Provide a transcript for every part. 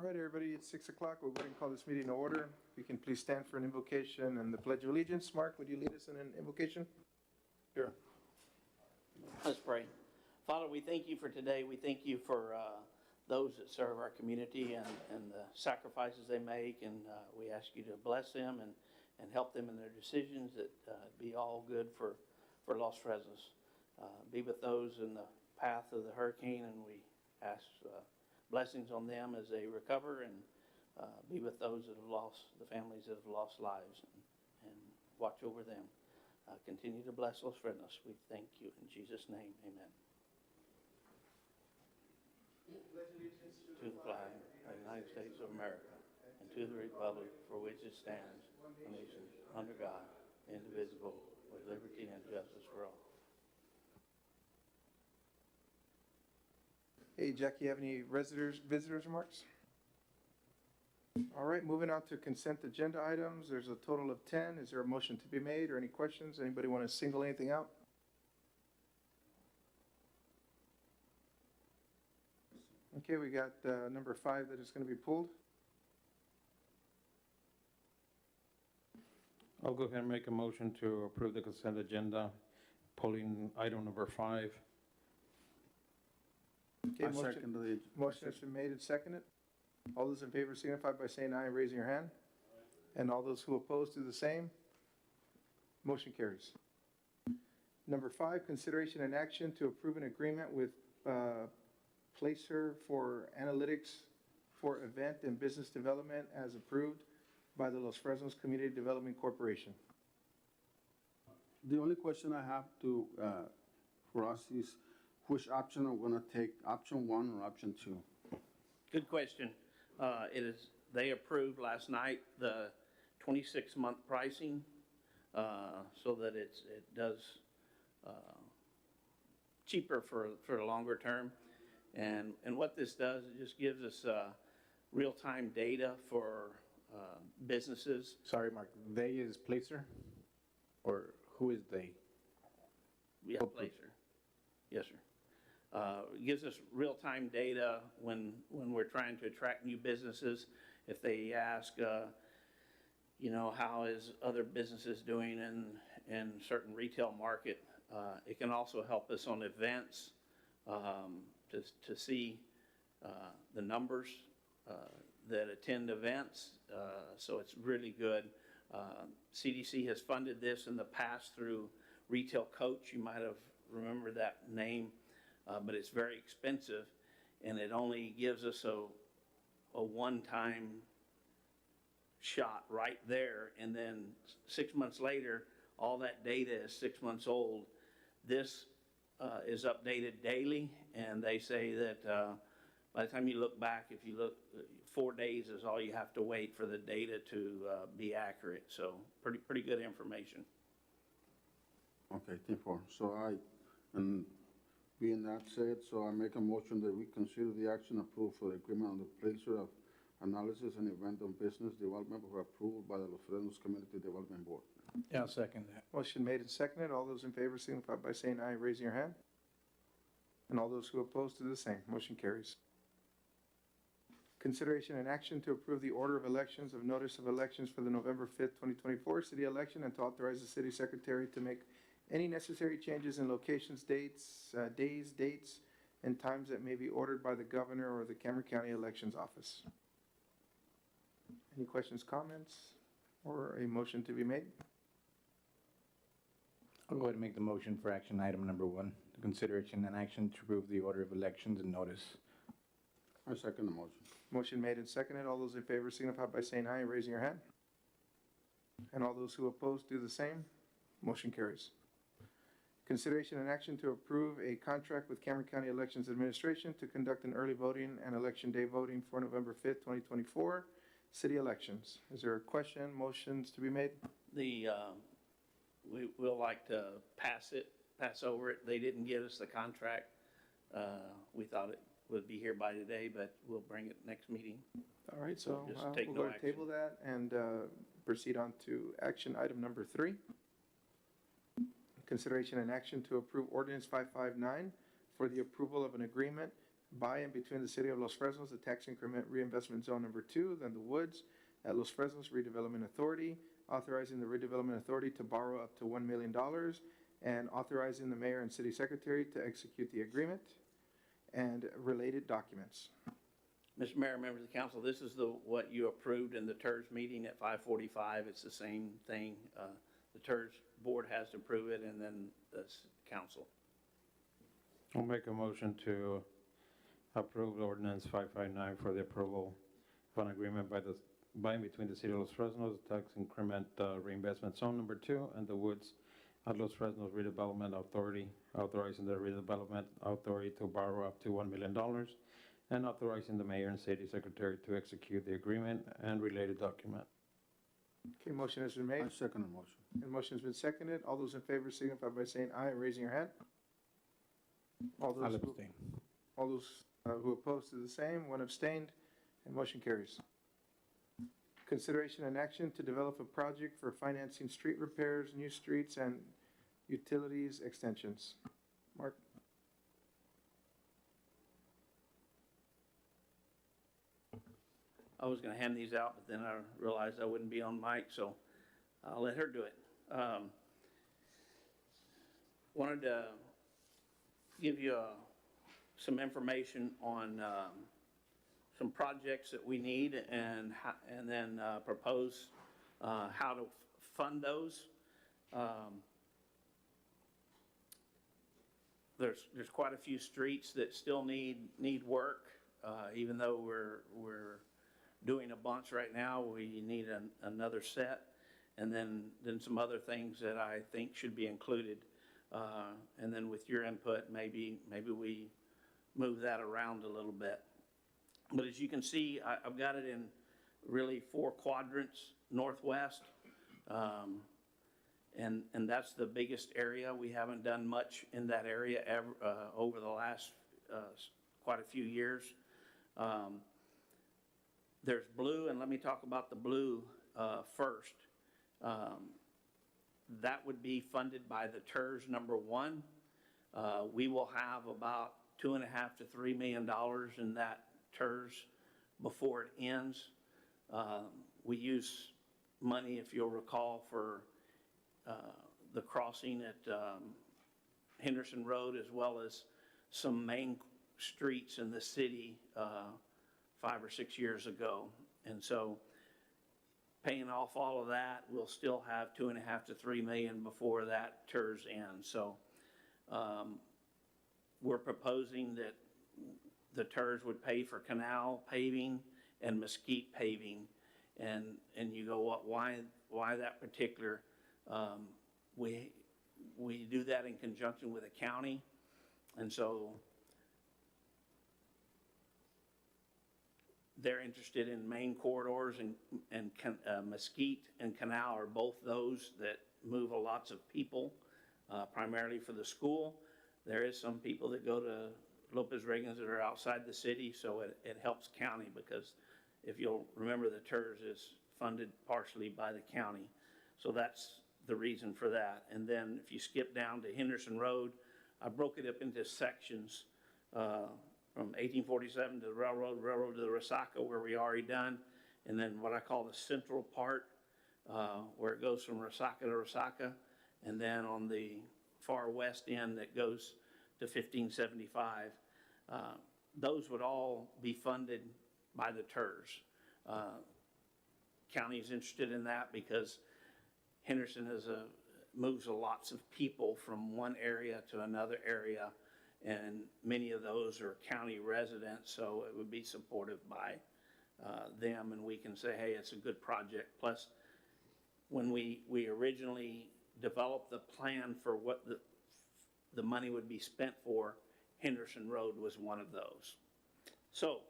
All right, everybody, it's 6 o'clock. We'll go ahead and call this meeting to order. If you can please stand for an invocation and the Pledge of Allegiance. Mark, would you lead us in an invocation? Sure. Let's pray. Father, we thank you for today. We thank you for those that serve our community and the sacrifices they make. And we ask you to bless them and help them in their decisions, that be all good for Los Fresnos. Be with those in the path of the hurricane, and we ask blessings on them as they recover, and be with those that have lost, the families that have lost lives, and watch over them. Continue to bless Los Fresnos. We thank you in Jesus' name. Amen. To the flag of the United States of America and to the republic for which it stands, one nation under God, indivisible, with liberty and justice for all. Hey, Jack, you have any visitors remarks? All right, moving on to consent agenda items. There's a total of 10. Is there a motion to be made or any questions? Anybody want to single anything out? Okay, we got number 5 that is going to be pulled. I'll go ahead and make a motion to approve the consent agenda, pulling item number 5. Okay, motion has been made and seconded. All those in favor signify by saying aye and raising your hand. And all those who oppose do the same. Motion carries. Number 5, consideration and action to approve an agreement with Placer for analytics for event and business development as approved by the Los Fresnos Community Development Corporation. The only question I have for us is which option I'm going to take, option 1 or option 2? Good question. They approved last night the 26-month pricing, so that it does cheaper for the longer term. And what this does, it just gives us real-time data for businesses. Sorry, Mark, they is Placer? Or who is they? Yeah, Placer. Yes, sir. It gives us real-time data when we're trying to attract new businesses. If they ask, how is other businesses doing in certain retail market, it can also help us on events to see the numbers that attend events. So it's really good. CDC has funded this in the past through Retail Coach. You might have remembered that name. But it's very expensive, and it only gives us a one-time shot right there, and then 6 months later, all that data is 6 months old. This is updated daily, and they say that by the time you look back, if you look, 4 days is all you have to wait for the data to be accurate. So pretty good information. Okay, 10-4. So being that said, so I make a motion that we consider the action approved for the agreement on the Placer of analysis and event on business development for approval by the Los Fresnos Community Development Board. Yeah, I'll second that. Motion made and seconded. All those in favor signify by saying aye and raising your hand. And all those who oppose do the same. Motion carries. Consideration and action to approve the order of elections of notice of elections for the November 5th, 2024 city election, and to authorize the city secretary to make any necessary changes in locations, dates, and times that may be ordered by the governor or the Cameron County Elections Office. Any questions, comments, or a motion to be made? I'll go ahead and make the motion for action item number 1, the consideration and action to approve the order of elections and notice. I second the motion. Motion made and seconded. All those in favor signify by saying aye and raising your hand. And all those who oppose do the same. Motion carries. Consideration and action to approve a contract with Cameron County Elections Administration to conduct an early voting and election day voting for November 5th, 2024 city elections. Is there a question, motions to be made? We'll like to pass over it. They didn't give us the contract. We thought it would be here by today, but we'll bring it next meeting. All right, so Just we'll take go no to table that and proceed on to action item number 3. Consideration and action to approve ordinance 559 for the approval of an agreement by and between the City of Los Fresnos, the Tax Increment Reinvestment Zone Number 2, then the Woods at Los Fresnos Redevelopment Authority, authorizing the Redevelopment Authority to borrow up to $1 million, and authorizing the mayor and city secretary to execute the agreement and related documents. Mr. Mayor, members of the council, this is what you approved in the TERS meeting at 5:45. It's the same thing. The TERS board has to approve it, and then the council. I'll make a motion to approve ordinance 559 for the approval of an agreement by and between the City of Los Fresnos, Tax Increment Reinvestment Zone Number 2, and the Woods at Los Fresnos Redevelopment Authority, authorizing the Redevelopment Authority to borrow up to $1 million, and authorizing the mayor and city secretary to execute the agreement and related document. Okay, motion has been made, I second the motion. and motion has been seconded. All those in favor signify by saying aye and raising your hand. All I'll those abstain. who oppose to the same, one abstained, and motion carries. Consideration and action to develop a project for financing street repairs, new streets, and utilities extensions. Mark? I was going to hand these out, but then I realized I wouldn't be on mic, so I'll let her do it. Wanted to give you some information on some projects that we need and then propose how to fund those. There's quite a few streets that still need work, even though we're doing a bunch right now. We need another set, and then some other things that I think should be included. And then with your input, maybe we move that around a little bit. But as you can see, I've got it in really 4 quadrants, northwest. And that's the biggest area. We haven't done much in that area ever, over the last quite a few years. There's blue, and let me talk about the blue first. That would be funded by the TERS number 1. We will have about $2.5 to $3 million in that TERS before it ends. We use money, if you'll recall, for the crossing at Henderson Road, as well as some main streets in the city 5 or 6 years ago. And so paying off all of that, we'll still have $2.5 to $3 million before that TERS ends. So we're proposing that the TERS would pay for canal paving and mesquite paving. And you go, why that particular? We do that in conjunction with the county. And so they're interested in main corridors, and mesquite and canal are both those that move lots of people, primarily for the school. There is some people that go to Lopez Reagan's that are outside the city, so it helps county, because if you'll remember, the TERS is funded partially by the county. So that's the reason for that. And then if you skip down to Henderson Road, I broke it up into sections, from 1847 to the railroad to the Resaca, where we already done, and then what I call the central part, where it goes from Resaca to Resaca, and then on the far west end that goes to 1575. Those would all be funded by the TERS. County is interested in that because Henderson moves lots of people from one area to another area, and many of those are county residents, so it would be supported by them, and we can say, hey, it's a good project. Plus, when we originally developed the plan for what the money would be spent for, Henderson Road was one of those. So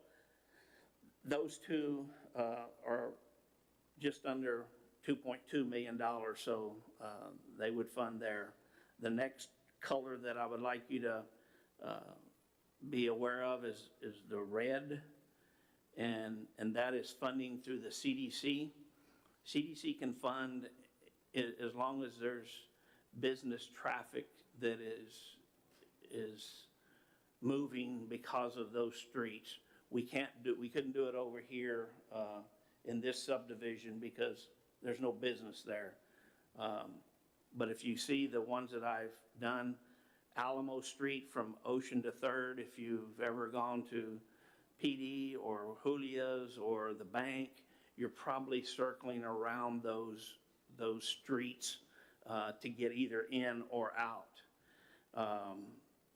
those two are just under $2.2 million, so they would fund there. The next color that I would like you to be aware of is the red, and that is funding through the CDC. CDC can fund as long as there's business traffic that is moving because of those streets. We couldn't do it over here in this subdivision because there's no business there. But if you see the ones that I've done, Alamo Street from Ocean to Third, if you've ever gone to PD or Julia's or the bank, you're probably circling around those streets to get either in or out.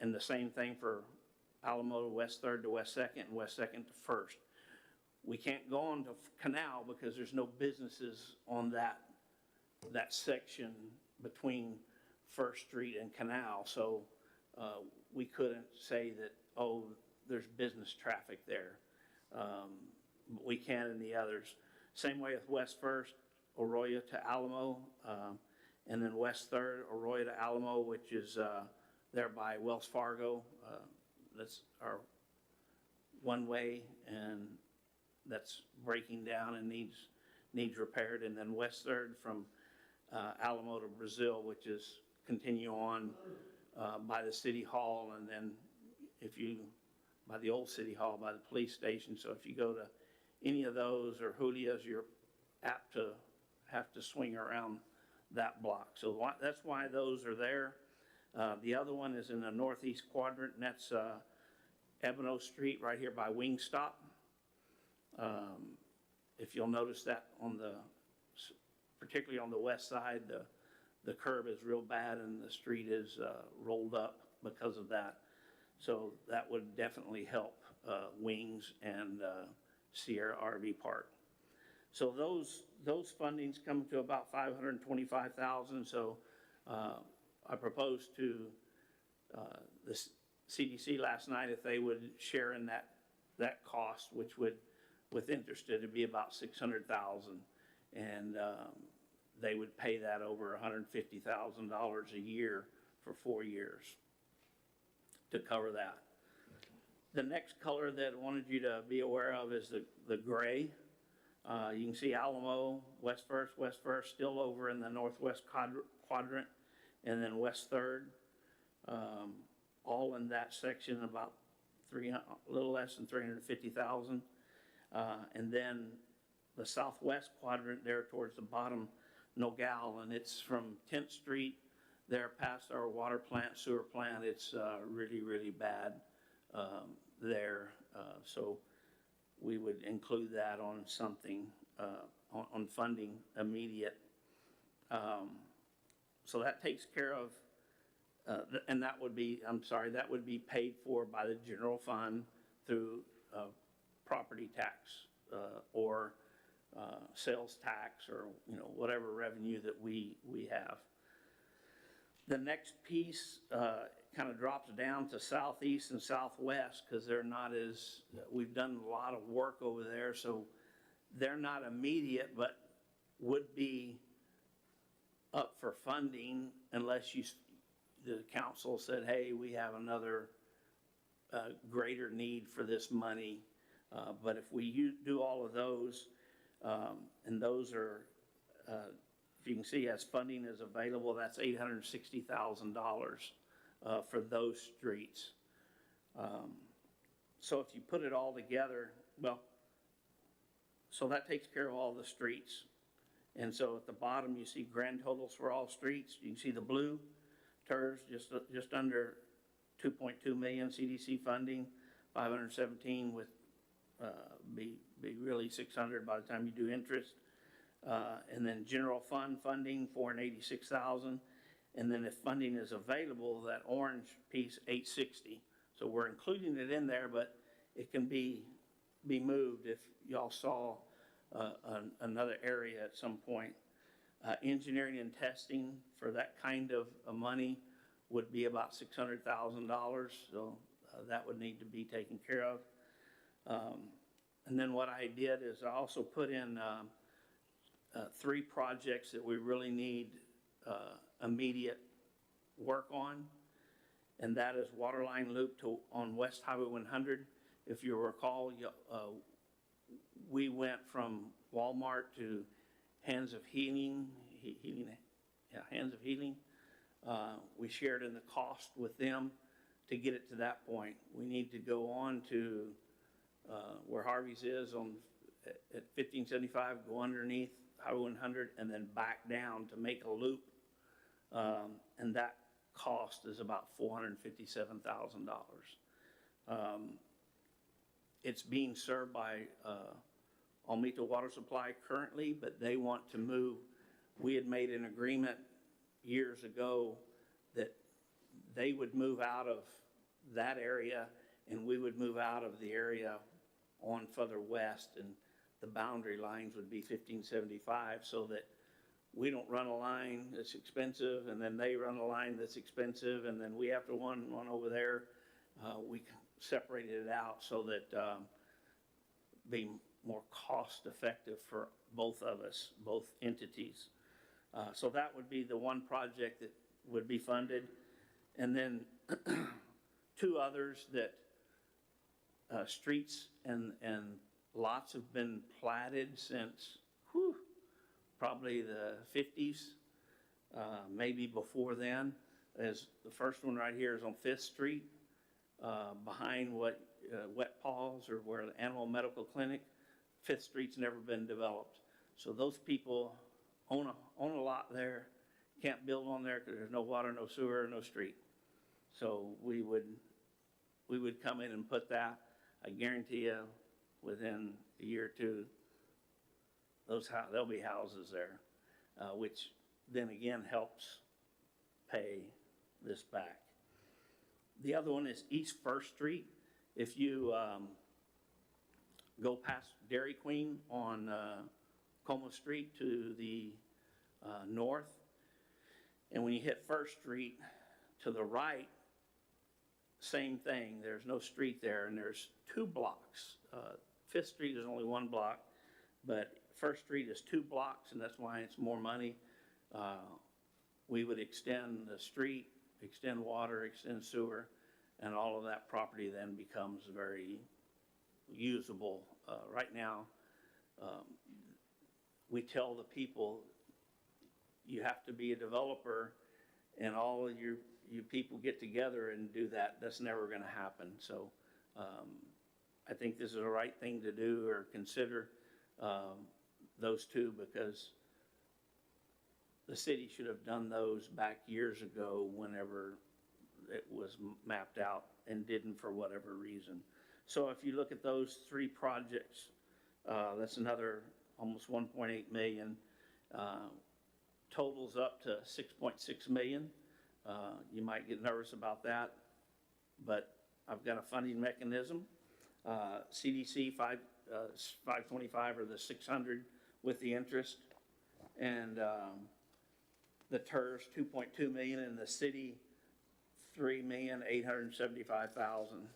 And the same thing for Alamo to West Third to West Second and West Second to First. We can't go on to Canal because there's no businesses on that section between First Street and Canal. So we couldn't say that, oh, there's business traffic there. But we can in the others. Same way with West First, Arroyo to Alamo, and then West Third, Arroyo to Alamo, which is there by Wells Fargo. That's our one way, and that's breaking down and needs repaired. And then West Third from Alamo to Brazil, which is continue on by the city hall, and then by the old city hall, by the police station. So if you go to any of those or Julia's, you're apt to have to swing around that block. So that's why those are there. The other one is in the northeast quadrant, and that's Ebino Street right here by Wingstop. If you'll notice that particularly on the west side, the curb is real bad and the street is rolled up because of that. So that would definitely help Wings and Sierra RV Park. So those fundings come to about $525,000. So I proposed to the CDC last night if they would share in that cost, which would, with interest, it'd be about $600,000, and they would pay that over $150,000 a year for 4 years to cover that. The next color that I wanted you to be aware of is the gray. You can see Alamo, West First still over in the northwest quadrant, and then West Third, all in that section, about a little less than $350,000. And then the southwest quadrant there towards the bottom, Nogal, and it's from 10th Street there past our water plant, sewer plant. It's really, really bad there. So we would include that on something, on funding immediate. So that takes care of, and that would be, that would be paid for by the general fund through property tax or sales tax, or whatever revenue that we have. The next piece kind of drops down to southeast and southwest because they're not as, we've done a lot of work over there, so they're not immediate, but would be up for funding unless the council said, hey, we have another greater need for this money. But if we do all of those, and those are, if you can see, as funding is available, that's $860,000 for those streets. So if you put it all together, well, so that takes care of all the streets. And so at the bottom, you see grand totals for all streets. You can see the blue TERS, just under 2.2 million CDC funding, 517 with be really 600 by the time you do interest. And then general fund funding, 486,000. And then if funding is available, that orange piece, 860. So we're including it in there, but it can be moved if y'all saw another area at some point. Engineering and testing for that kind of money would be about $600,000. So that would need to be taken care of. And then what I did is I also put in 3 projects that we really need immediate work on, and that is Waterline Loop on West Highway 100. If you recall, we went from Walmart to Hands of Healing. Hands of Healing. We shared in the cost with them to get it to that point. We need to go on to where Harvey's is at 1575, go underneath Highway 100, and then back down to make a loop. And that cost is about $457,000. It's being served by Almita Water Supply currently, but they want to move. We had made an agreement years ago that they would move out of that area and we would move out of the area on further west, and the boundary lines would be 1575, so that we don't run a line that's expensive and then they run a line that's expensive and then we have to run one over there. We separated it out so that be more cost effective for both of us, both entities. So that would be the one project that would be funded. And then two others that streets and lots have been platted since probably the 50s, maybe before then. As the first one right here is on 5th Street, behind what Wet Paws, or where the Animal Medical Clinic. 5th Street's never been developed. So those people own a lot there, can't build on there because there's no water, no sewer, no street. So we would come in and put that. I guarantee you, within a year or two, there'll be houses there, which then again helps pay this back. The other one is East First Street. If you go past Dairy Queen on Como Street to the north, and when you hit First Street to the right, same thing. There's no street there, and there's 2 blocks. 5th Street is only 1 block, but First Street is 2 blocks, and that's why it's more money. We would extend the street, extend water, extend sewer, and all of that property then becomes very usable. Right now, we tell the people, you have to be a developer, and all of you people get together and do that. That's never going to happen. So I think this is the right thing to do, or consider those two, because the city should have done those back years ago whenever it was mapped out, and didn't for whatever reason. So if you look at those 3 projects, that's another almost 1.8 million, totals up to 6.6 million. You might get nervous about that, but I've got a funding mechanism. CDC 525, or the 600 with the interest, and the TERS 2.2 million, and the city 3,875,000.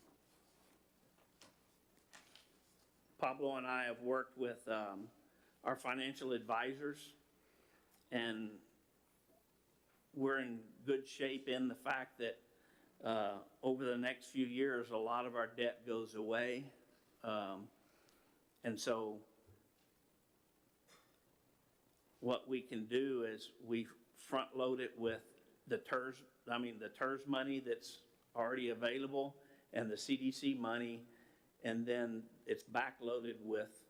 Pablo and I have worked with our financial advisors, and we're in good shape in the fact that over the next few years, a lot of our debt goes away. And so what we can do is we front load it with the TERS money that's already available, and the CDC money, and then it's backloaded with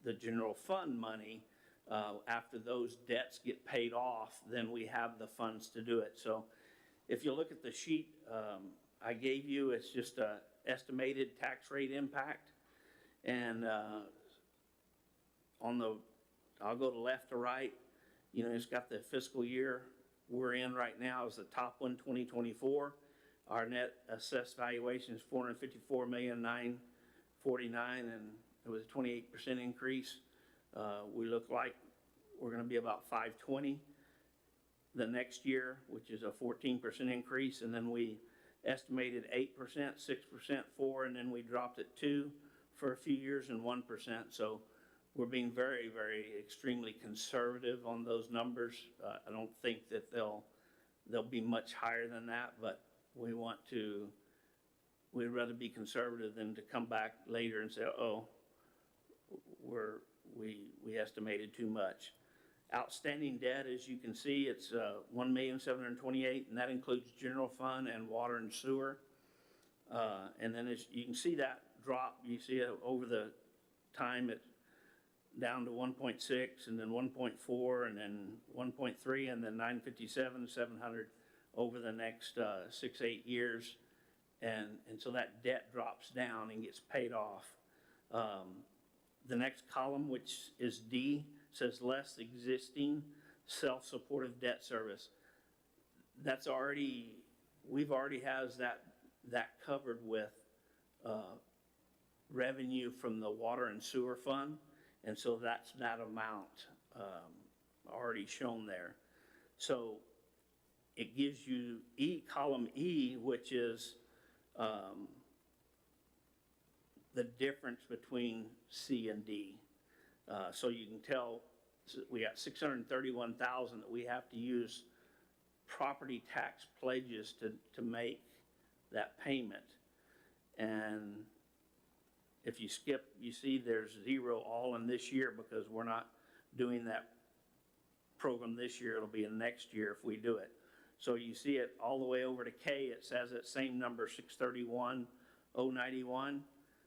the general fund money. After those debts get paid off, then we have the funds to do it. So if you look at the sheet I gave you, it's just an estimated tax rate impact. And I'll go to left to right, it's got the fiscal year we're in right now is the top one, 2024. Our net assessed valuation is $454,949,000, and it was a 28% increase. We look like we're going to be about 520 the next year, which is a 14% increase, and then we estimated 8%, 6%, 4%, and then we dropped it 2% for a few years and 1%. So we're being very, very extremely conservative on those numbers. I don't think that they'll be much higher than that, but we'd rather be conservative than to come back later and say, oh, we estimated too much. Outstanding debt, as you can see, it's $1,728,000, and that includes general fund and water and sewer. And then as you can see that drop, you see it over the time, it's down to 1.6, and then 1.4, and then 1.3, and then 957, 700 over the next 6-8 years. And so that debt drops down and gets paid off. The next column, which is D, says less existing self-supportive debt service. That's already, we've already has that covered with revenue from the water and sewer fund. And so that's that amount already shown there. So it gives you column E, which is the difference between C and D. So you can tell we got 631,000 that we have to use property tax pledges to make that payment. And if you skip, you see there's zero all in this year because we're not doing that program this year. It'll be in next year if we do it. So you see it all the way over to K. It says that same number, 631,091.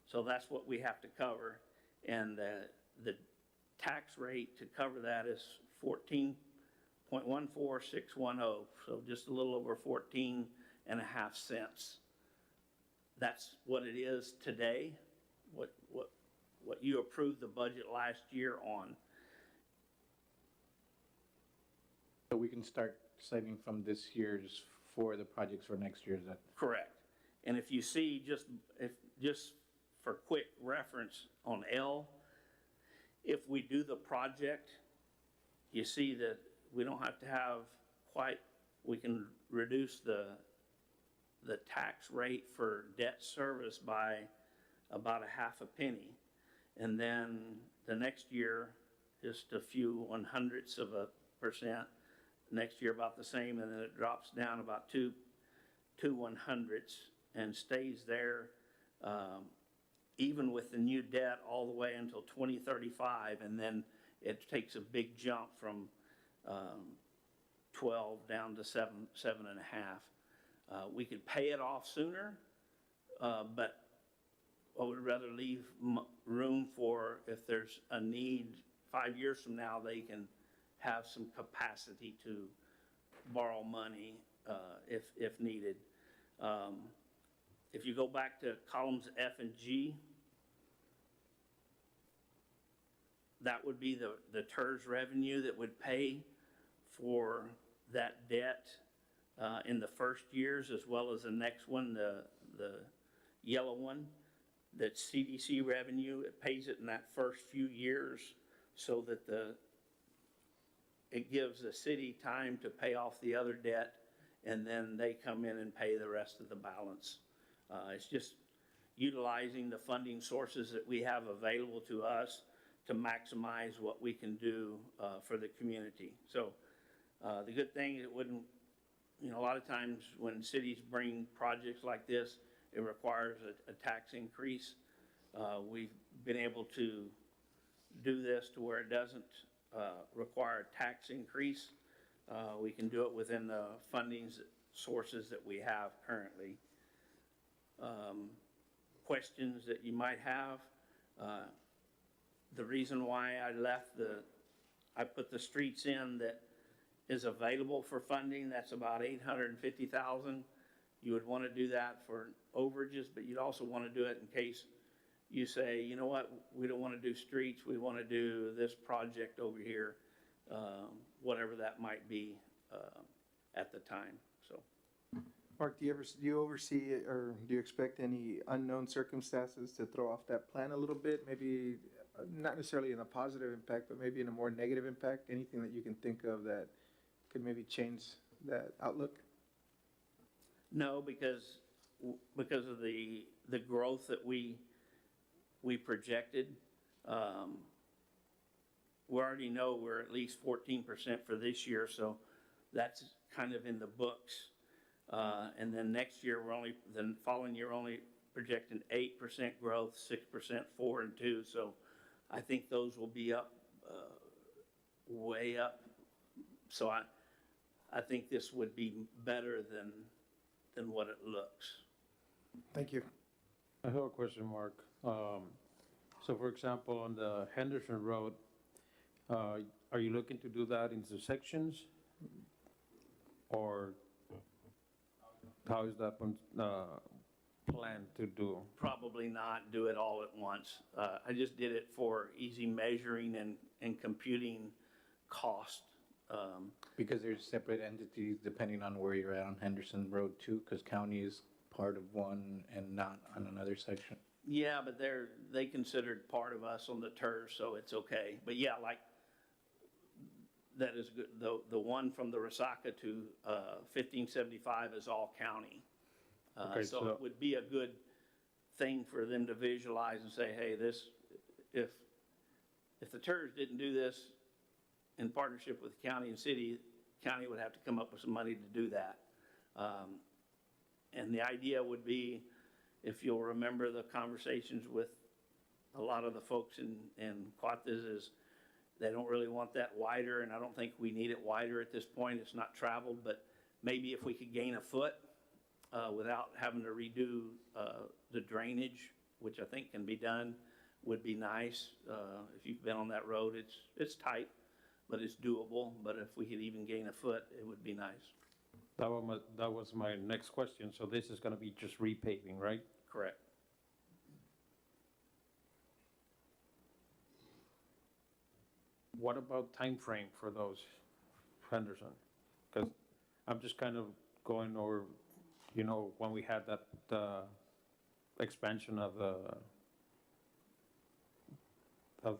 So that's what we have to cover. And the tax rate to cover that is 14.14610. So just a little over 14 and a half cents. That's what it is today. What you approved the budget last year on. So we can start saving from this year's for the projects for next year, is that? Correct. And if you see, just for quick reference on L, if we do the project, you see that we don't have to have we can reduce the tax rate for debt service by about 0.5 penny. And then the next year, just a few 0.01%. Next year about the same, and then it drops down about 2 100ths and stays there even with the new debt all the way until 2035, and then it takes a big jump from 12 down to 7.5. We could pay it off sooner, but I would rather leave room for if there's a need 5 years from now, they can have some capacity to borrow money if needed. If you go back to columns F and G, that would be the TERS revenue that would pay for that debt in the first years, as well as the next one, the yellow one. That's CDC revenue. It pays it in that first few years so that it gives the city time to pay off the other debt, and then they come in and pay the rest of the balance. It's just utilizing the funding sources that we have available to us to maximize what we can do for the community. So the good thing, it wouldn't, a lot of times when cities bring projects like this, it requires a tax increase. We've been able to do this to where it doesn't require a tax increase. We can do it within the funding sources that we have currently. Questions that you might have. The reason why I put the streets in that is available for funding, that's about $850,000. You would want to do that for overages, but you'd also want to do it in case you say, you know what, we don't want to do streets, we want to do this project over here, whatever that might be at the time. So, Mark, do you oversee or do you expect any unknown circumstances to throw off that plan a little bit? Maybe not necessarily in a positive impact, but maybe in a more negative impact? Anything that you can think of that could maybe change that outlook? no, because of the growth that we projected, we already know we're at least 14% for this year, so that's kind of in the books. And then next year, the following year, only projecting 8% growth, 6%, 4 and 2. So I think those will be up, way up. So I think this would be better than what it looks. Thank you. I have a question, Mark. So for example, on the Henderson Road, are you looking to do that into sections? Or how is that one, planned to do? Probably not do it all at once. I just did it for easy measuring and computing cost. Because there's separate entities depending on where you're at on Henderson Road too, because county is part of one and not on another section. Yeah, but they considered part of us on the TERS, so it's okay. But yeah, like, that is good. The one from the Resaca to 1575 is all county. Okay, So so- it would be a good thing for them to visualize and say, hey, this, if the TERS didn't do this in partnership with county and city, county would have to come up with some money to do that. And the idea would be, if you'll remember the conversations with a lot of the folks in Cuates, is they don't really want that wider, and I don't think we need it wider at this point. It's not traveled, but maybe if we could gain a foot without having to redo the drainage, which I think can be done, would be nice. If you've been on that road, it's tight, but it's doable. But if we could even gain a foot, it would be nice. That was my next question. So this is gonna be just repaving, right? Correct. What about time frame for those, Henderson? Because I'm just kind of going over, when we had that expansion of the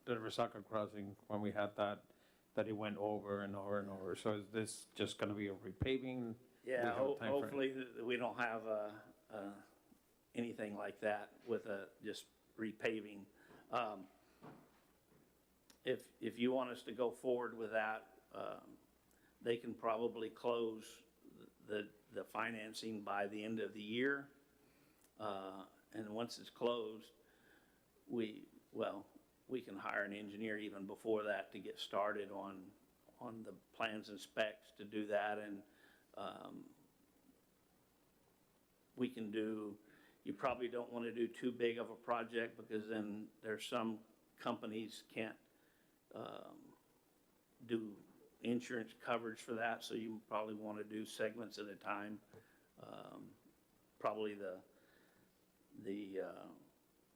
Resaca crossing, when we had that it went over and over and over. So is this just gonna be a repaving? Yeah, have a timeframe. hopefully we don't have anything like that with just repaving. If you want us to go forward with that, they can probably close the financing by the end of the year. And once it's closed, we can hire an engineer even before that to get started on the plans and specs to do that. And we can do, you probably don't want to do too big of a project, because then there's some companies can't do insurance coverage for that, so you probably want to do segments at a time. Probably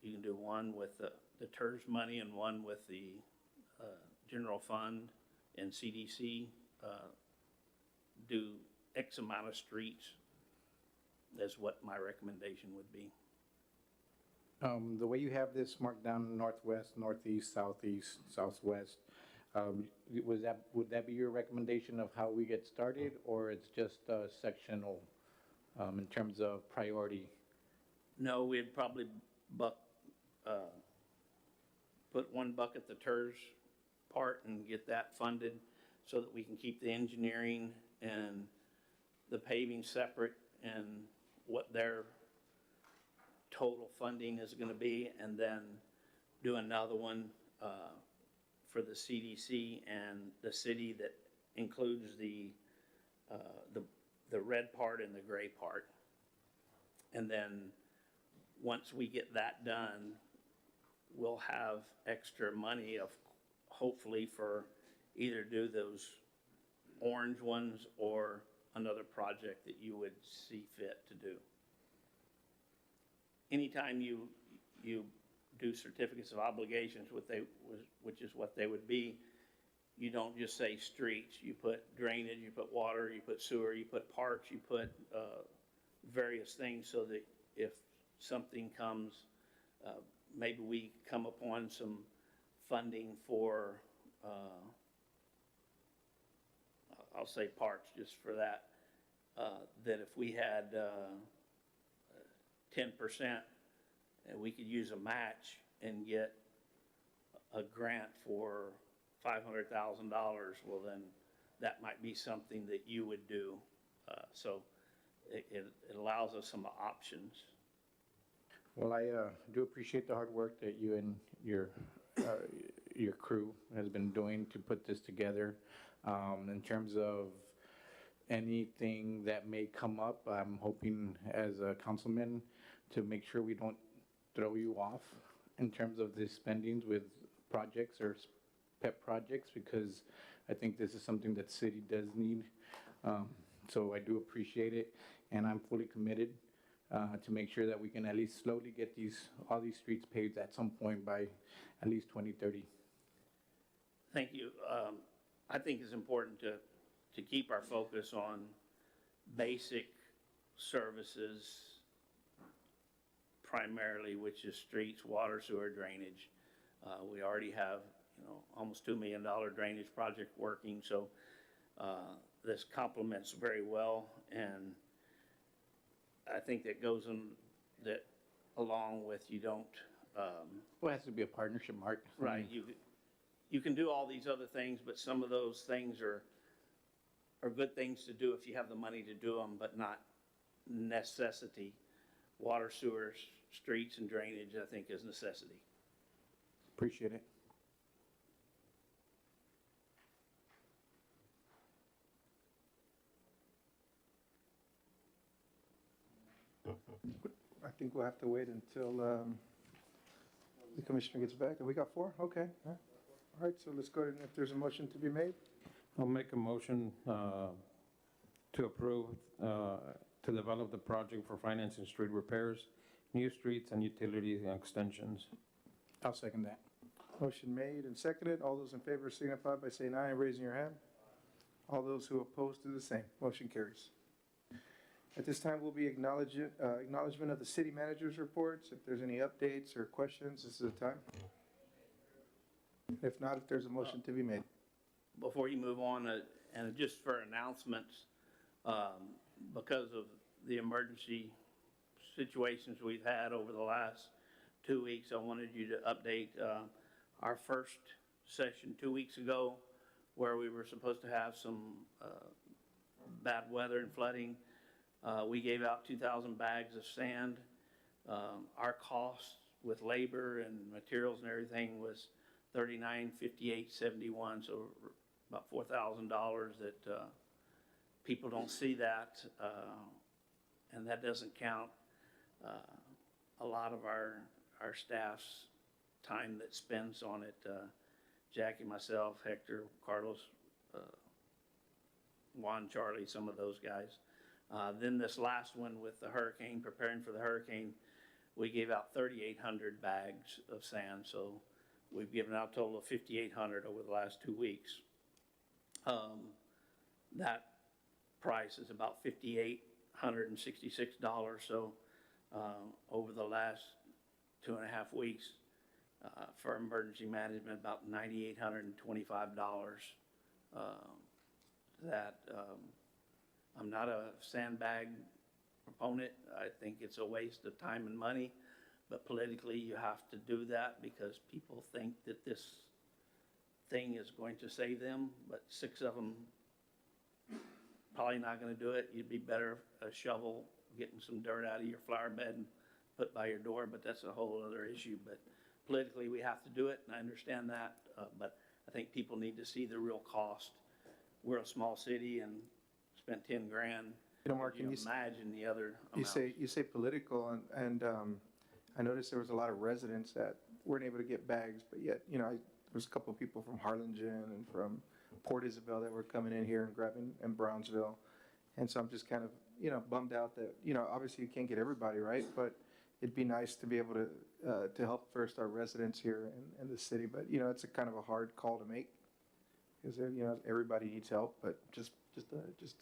you can do one with the TERS money and one with the general fund and CDC. Do X amount of streets. That's what my recommendation would be. The way you have this marked down northwest, northeast, southeast, southwest, would that be your recommendation of how we get started, or it's just sectional in terms of priority? No, we'd probably put one bucket the TERS part and get that funded so that we can keep the engineering and the paving separate and what their total funding is going to be, and then do another one for the CDC and the city that includes the red part and the gray part. And then once we get that done, we'll have extra money hopefully for either do those orange ones or another project that you would see fit to do. Anytime you do certificates of obligations, which is what they would be, you don't just say streets. You put drainage, you put water, you put sewer, you put parks, you put various things, so that if something comes, maybe we come upon some funding for, I'll say parks just for that, that if we had 10%, and we could use a match and get a grant for $500,000, well, then that might be something that you would do. So it allows us some options. Well, I do appreciate the hard work that you and your crew has been doing to put this together. In terms of anything that may come up, I'm hoping as a councilman to make sure we don't throw you off in terms of the spendings with projects or pet projects, because I think this is something that city does need. So I do appreciate it, and I'm fully committed to make sure that we can at least slowly get all these streets paved at some point by at least 2030. Thank you. I think it's important to keep our focus on basic services primarily, which is streets, water, sewer, drainage. We already have, almost $2 million drainage project working, so this complements very well, and I think that goes in that along with you don't. Well, it has to be a partnership, Mark. Right. You can do all these other things, but some of those things are good things to do if you have the money to do them, but not necessity. Water, sewers, streets, and drainage, I think, is necessity. Appreciate it. I think we'll have to wait until the commissioner gets back. We got four? Okay. All right, so let's go ahead, and if there's a motion to be made. I'll make a motion to approve, to develop the project for financing street repairs, new streets, and utility extensions. I'll second that. Motion made and seconded. All those in favor signify by saying aye and raising your hand. All those who oppose do the same. Motion carries. At this time, we'll be acknowledgement of the city manager's reports. If there's any updates or questions, this is the time. If not, if there's a motion to be made. Before you move on, and just for announcements, because of the emergency situations we've had over the last 2 weeks, I wanted you to update our first session 2 weeks ago, where we were supposed to have some bad weather and flooding. We gave out 2,000 bags of sand. Our cost with labor and materials and everything was $39,587.71, so about $4,000 that people don't see that, and that doesn't count a lot of our staff's time that spends on it. Jackie, myself, Hector, Carlos, Juan, Charlie, some of those guys. Then this last one with the hurricane, preparing for the hurricane, we gave out 3,800 bags of sand, so we've given out a total of 5,800 over the last 2 weeks. That price is about $5,866, so over the last 2.5 weeks, for emergency management, about $9,825. I'm not a sandbag proponent. I think it's a waste of time and money, but politically you have to do that because people think that this thing is going to save them, but 6 of them probably not going to do it. You'd be better a shovel, getting some dirt out of your flower bed and put by your door, but that's a whole other issue. But politically we have to do it, and I understand that, but I think people need to see the real cost. We're a small city and spent 10 grand. Mark, can you imagine the other You amounts. say political, and I noticed there was a lot of residents that weren't able to get bags, but yet, there was a couple of people from Harlingen and from Port Isabel that were coming in here and grabbing, and Brownsville. And so I'm just kind of, bummed out that, obviously you can't get everybody, right? But it'd be nice to be able to help first our residents here in the city. But, it's a kind of a hard call to make because, everybody needs help, but just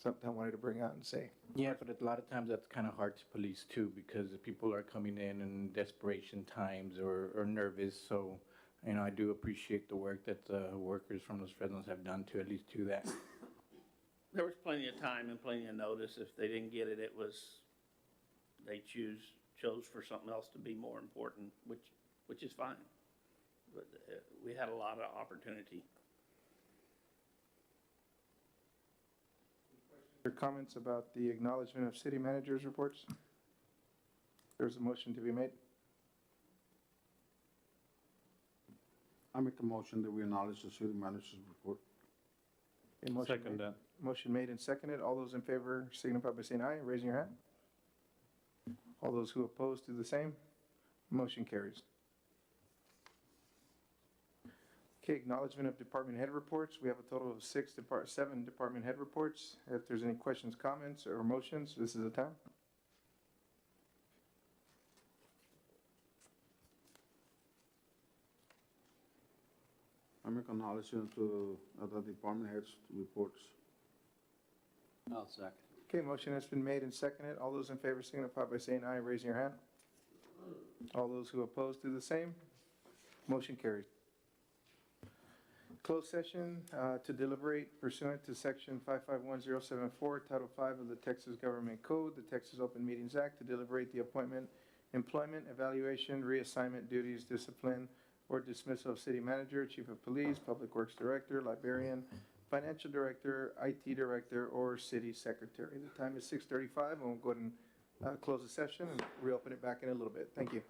something I wanted to bring out and say. Yeah, but a lot of times that's kind of hard to police too, because people are coming in desperation times or nervous. So, I do appreciate the work that the workers from Los Fresnos have done to at least do that. There was plenty of time and plenty of notice. If they didn't get it, they chose for something else to be more important, which is fine. But we had a lot of opportunity. Your comments about the acknowledgement of city managers' reports? There's a motion to be made. I make a motion that we acknowledge the city manager's report. Okay, motion Second made- that. Motion made and seconded. All those in favor signify by saying aye, raising your hand. All those who oppose do the same. Motion carries. Okay, acknowledgement of department head reports. We have a total of 7 department head reports. If there's any questions, comments, or motions, this is the time. I make acknowledgement to the department heads reports. I'll second. Okay, motion has been made and seconded. All those in favor signify by saying aye, raising your hand. All those who oppose do the same. Motion carries. Closed session to deliberate pursuant to Section 551074, Title 5 of the Texas Government Code, the Texas Open Meetings Act, to deliberate the appointment, employment, evaluation, reassignment, duties, discipline, or dismissal of city manager, chief of police, public works director, librarian, financial director, IT director, or city secretary. The time is 6:35, and we'll go ahead and close the session and reopen it back in a little bit. Thank you.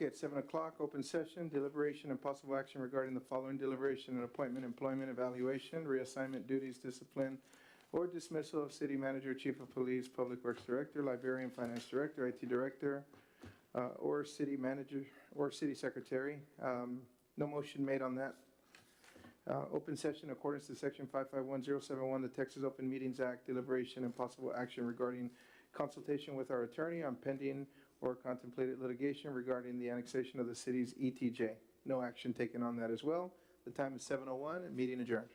Okay, at 7 o'clock, open session, deliberation and possible action regarding the following: deliberation and appointment, employment, evaluation, reassignment, duties, discipline, or dismissal of city manager, chief of police, public works director, librarian, finance director, IT director, or city manager, or city secretary. No motion made on that. Open session in accordance to section 551071, the Texas Open Meetings Act, deliberation and possible action regarding consultation with our attorney on pending or contemplated litigation regarding the annexation of the city's ETJ. No action taken on that as well. The time is 7:01 and meeting adjourned.